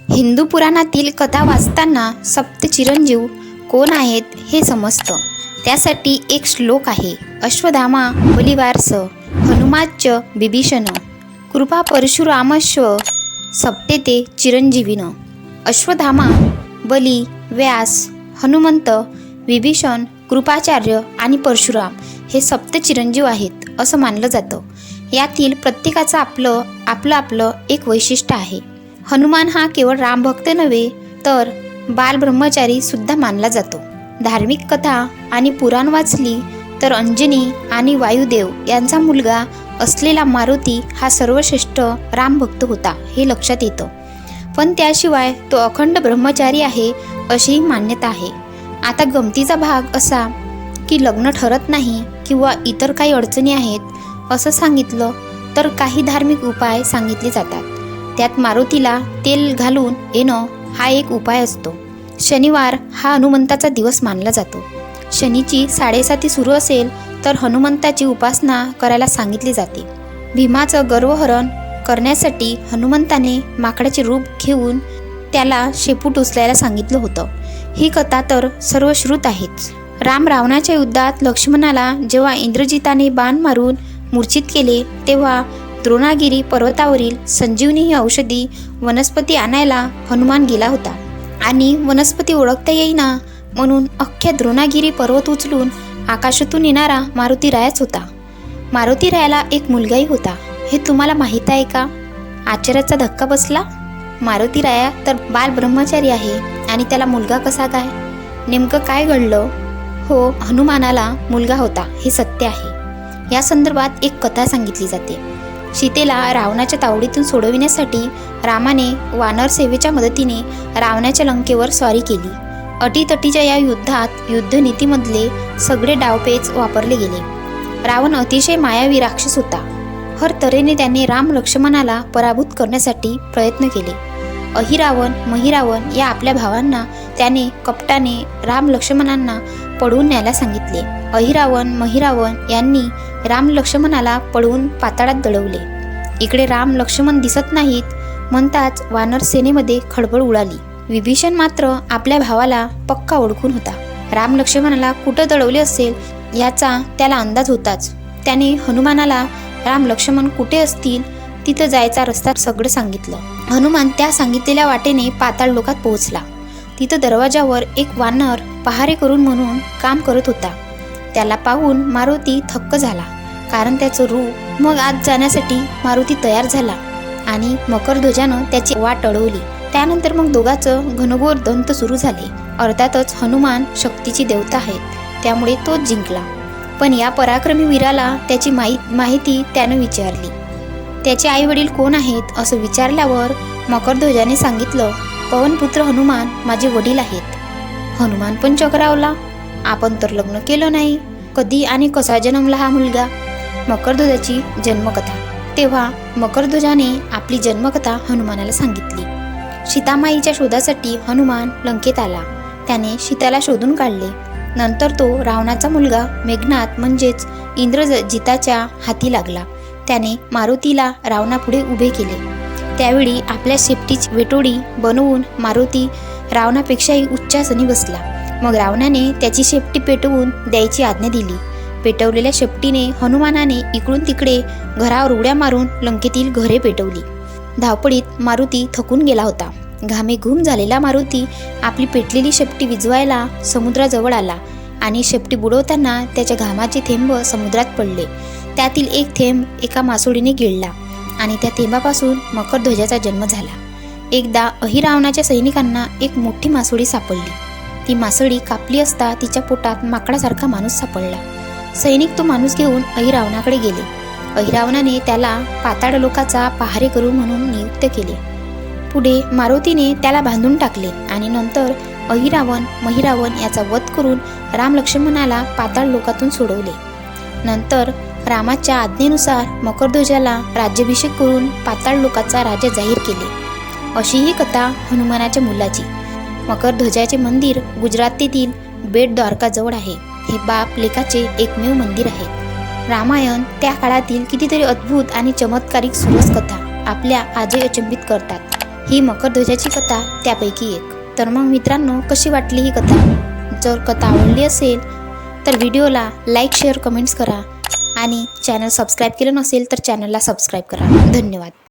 हिंदू पुराणातील कथा वाचताना सप्त चिरंजीव कोण आहेत हे समजतं. त्यासाठी एक श्लोक आहे. अश्वत्थामा बलिवार्स हनुमाच्च बिभीषण कृपा परशुरामश्व सप्ते ते चिरंजीविन. अश्वत्थामा, बली, व्यास, हनुमंत, विभीषण, कृपाचार्य आणि परशुराम हे सप्त चिरंजीव आहेत असं मानलं जातं. यातील प्रत्येकाचं आपलं एक वैशिष्ट्य आहे. हनुमान हा केवळ रामभक्त नव्हे तर बालब्रह्मचारी सुद्धा मानला जातो. धार्मिक कथा आणि पुराण वाचली तर अंजनी आणि वायुदेव यांचा मुलगा असलेला मारुती हा सर्वश्रेष्ठ रामभक्त होता हे लक्षात येतं. पण त्याशिवाय तो अखंड ब्रह्मचारी आहे अशी मान्यता आहे. आता गमतीचा भाग असा की लग्न ठरत नाही किंवा इतर काही अडचणी आहेत असं सांगितलं तर काही धार्मिक उपाय सांगितले जातात. त्यात मारुतीला तेल घालून येणं हा एक उपाय असतो. शनिवार हा हनुमंताचा दिवस मानला जातो. शनीची 7:30 सुरू असेल तर हनुमंताची उपासना करायला सांगितली जाते. भीमाचं गर्वहरण करण्यासाठी हनुमंताने माकडाचे रूप घेऊन त्याला शेपूट उचलायला सांगितलं होतं. ही कथा तर सर्वश्रुत आहेच. राम रावणाच्या युद्धात लक्ष्मणाला जेव्हा इंद्रजिताने बाण मारून मूर्छित केले तेव्हा द्रोणागिरी पर्वतावरील संजीवनी ही औषधी वनस्पती आणायला हनुमान गेला होता आणि वनस्पती ओळखता येईना म्हणून अख्ख्या द्रोणागिरी पर्वत उचलून आकाशातून येणारा मारुती रायाच होता. मारुती रायाला एक मुलगाही होता. हे तुम्हाला माहीत आहे का? आश्चर्याचा धक्का बसला. मारुती राया तर बाल ब्रह्मचारी आहे आणि त्याला मुलगा कसा काय? नेमकं काय घडलं? हो, हनुमानाला मुलगा होता हे सत्य आहे. या संदर्भात एक कथा सांगितली जाते. सीतेला रावणाच्या तावडीतून सोडविण्यासाठी रामाने वानर सेवेच्या मदतीने रावणाच्या लंकेवर स्वारी केली. अटीतटीच्या या युद्धात युद्धनीतीमधले सगळे डावपेच वापरले गेले. रावण अतिशय मायावी राक्षस होता. हर तऱ्हेने त्याने राम लक्ष्मणाला पराभूत करण्यासाठी प्रयत्न केले. अहिरावण महिरावण या आपल्या भावांना त्याने कपटाने राम लक्ष्मणांना पळवून न्यायला सांगितले. अहिरावण महिरावण यांनी राम लक्ष्मणाला पळवून पाताळात दडवले. इकडे राम लक्ष्मण दिसत नाहीत म्हणताच वानर सेनेमध्ये खळबळ उडाली. विभीषण मात्र आपल्या भावाला पक्का ओळखून होता. राम लक्ष्मणाला कुठं दडवले असेल याचा त्याला अंदाज होताच. त्याने हनुमानाला राम लक्ष्मण कुठे असतील तिथं जायचा रस्ता सगळं सांगितलं. हनुमान त्या सांगितलेल्या वाटेने पाताळ लोकात पोहोचला. तिथं दरवाजावर एक वानर पहारेकरून म्हणून काम करत होता. त्याला पाहून मारुती थक्क झाला, कारण त्याचं रूप. मग आत जाण्यासाठी मारुती तयार झाला आणि मकरध्वजानं त्याची वाट अडवली. त्यानंतर मग दोघांचं घनघोर दंत सुरू झाले. अर्थातच हनुमान शक्तीची देवता आहे त्यामुळे तोच जिंकला. पण या पराक्रमी वीराला त्याची माहिती त्यानं विचारली. त्याचे आई वडील कोण आहेत असं विचारल्यावर मकरध्वजाने सांगितलं, पवनपुत्र हनुमान माझे वडील आहेत. हनुमान पण चक्रावला. आपण तर लग्न केलं नाही. कधी आणि कसा जन्मला हा मुलगा? मकरध्वजाची जन्मकथा. तेव्हा मकरध्वजाने आपली जन्मकथा हनुमानाला सांगितली. सीतामाईच्या शोधासाठी हनुमान लंकेत आला. त्याने सीताला शोधून काढले. नंतर तो रावणाचा मुलगा मेघनाद म्हणजेच इंद्रजिताच्या हाती लागला. त्याने मारुतीला रावणापुढे उभे केले. त्यावेळी आपल्या शेपटीची वेटोळी बनवून मारुती रावणापेक्षाही उच्चासनी बसला. मग रावणाने त्याची शेपटी पेटवून द्यायची आज्ञा दिली. पेटवलेल्या शेपटीने हनुमानाने इकडून तिकडे घरावर उड्या मारून लंकेतील घरे पेटवली. धावपळीत मारुती थकून गेला होता. घामे घूम झालेला मारुती आपली पेटलेली शेपटी विझवायला समुद्राजवळ आला आणि शेपटी बुडवताना त्याच्या घामाचे थेंब समुद्रात पडले. त्यातील एक थेंब एका मासोळीने गिळला आणि त्या थेंबापासून मकरध्वजाचा जन्म झाला. एकदा अहिरावणाच्या सैनिकांना एक मोठी मासोळी सापडली. ती मासोळी कापली असता तिच्या पोटात माकडासारखा माणूस सापडला. सैनिक तो माणूस घेऊन अहिरावणाकडे गेले. अहिरावणाने त्याला पाताळ लोकाचा पहारेकरू म्हणून नियुक्त केले. पुढे मारुतीने त्याला बांधून टाकले आणि नंतर अहिरावण महिरावण याचा वध करून राम लक्ष्मणाला पाताळ लोकातून सोडवले. नंतर रामाच्या आज्ञेनुसार मकरध्वजाला राज्याभिषेक करून पाताळ लोकाचा राजा जाहीर केले. अशी ही कथा हनुमानाच्या मुलाची. मकरध्वजाचे मंदिर गुजरातेतील बेट द्वारकाजवळ आहे. हे बाप लेकाचे एकमेव मंदिर आहे. रामायण त्या काळातील कितीतरी अद्भुत आणि चमत्कारिक सुरस कथा आपल्या आजही अचंबित करतात. ही मकरध्वजाची कथा त्यापैकी एक. तर मग मित्रांनो, कशी वाटली ही कथा? जर कथा आवडली असेल तर व्हिडिओला लाईक, शेअर, कमेंट्स करा आणि चॅनल सबस्क्राईब केलं नसेल तर चॅनलला सबस्क्राईब करा. धन्यवाद.